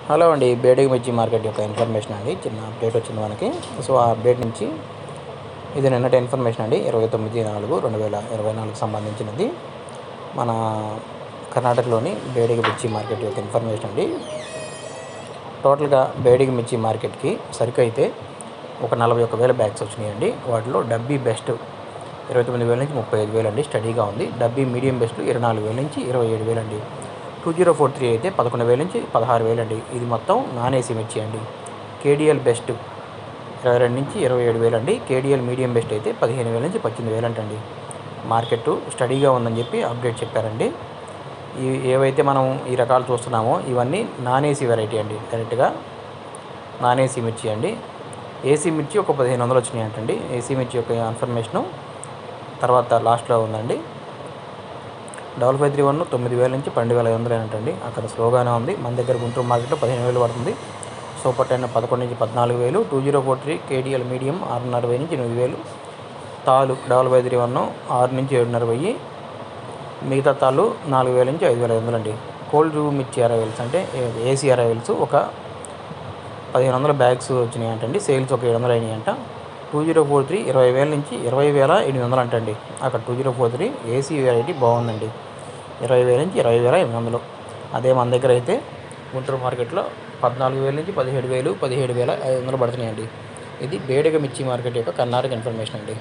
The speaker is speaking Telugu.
హలో అండి, బేడిగ మిర్చి మార్కెట్ యొక్క ఇన్ఫర్మేషన్ అండి. చిన్న అప్డేట్ వచ్చింది మనకి. సో ఆ అప్డేట్ నుంచి ఇది నిన్నటి ఇన్ఫర్మేషన్ అండి. 29/4/2024 సంబంధించినది. మన కర్ణాటకలోని బేడిగ మిర్చి మార్కెట్ యొక్క ఇన్ఫర్మేషన్ అండి. టోటల్గా బేడిగ మిర్చి మార్కెట్కి సరుకు అయితే ఒక 41,000 బ్యాగ్స్ వచ్చినాయండి. వాటిలో డబ్బీ బెస్ట్ 29,000 నుంచి 35,000 అండి, స్టడీగా ఉంది. డబ్బీ మీడియం బెస్ట్ 24,000 నుంచి 27,000 అండి. 2043 అయితే 11,000 నుంచి 16,000 అండి. ఇది మొత్తం నాన్ ఏసీ మిర్చి అండి. కేడిఎల్ బెస్ట్ 22 నుంచి 27,000 అండి. కేడిఎల్ మీడియం బెస్ట్ అయితే 15,000 నుంచి 18,000 అంటండి. మార్కెట్ స్టడీగా ఉందని చెప్పి అప్డేట్ చెప్పారండి. ఏవైతే మనం ఈ రకాలు చూస్తున్నామో ఇవన్నీ నాన్ ఏసీ వెరైటీ అండి. డైరెక్ట్గా నాన్ ఏసీ మిర్చి అండి. ఏసీ మిర్చి ఒక 1,500 వచ్చినాయి అంటండి. ఏసీ మిర్చి యొక్క ఇన్ఫర్మేషను తర్వాత లాస్ట్లో ఉందండి. 5531 9,000 నుంచి 12,500 అంటండి. అక్కడ స్లోగానే ఉంది. మన దగ్గర గుంటూరు మార్కెట్లో 15,000 పడుతుంది. సూపర్ 10 11 నుంచి 14,000. 2043 కేడిఎల్ మీడియం 6,500 నుంచి 8,000. తాలు 5531 6 నుంచి 7,500. మిగతా తాళ్ళు 4,000 నుంచి 5,500 అండి. కోల్డ్ మిర్చి అరైవల్స్ అంటే ఏసీ అరైవల్స్ ఒక 1,500 బ్యాగ్స్ వచ్చినాయి అంటండి. సేల్స్ ఒక 700 అయినాయి అంట. 2043 20,000 నుంచి 20,800 అంటండి. అక్కడ 2043 ఏసీ వెరైటీ బాగుందండి. 20,000 నుంచి 20,800. అదే మన దగ్గర అయితే గుంటూరు మార్కెట్లో 14,000 నుంచి 17,000 17,500 పడుతున్నాయండి. ఇది బేడిగ మిర్చి మార్కెట్ యొక్క కర్ణాటక ఇన్ఫర్మేషన్ అండి.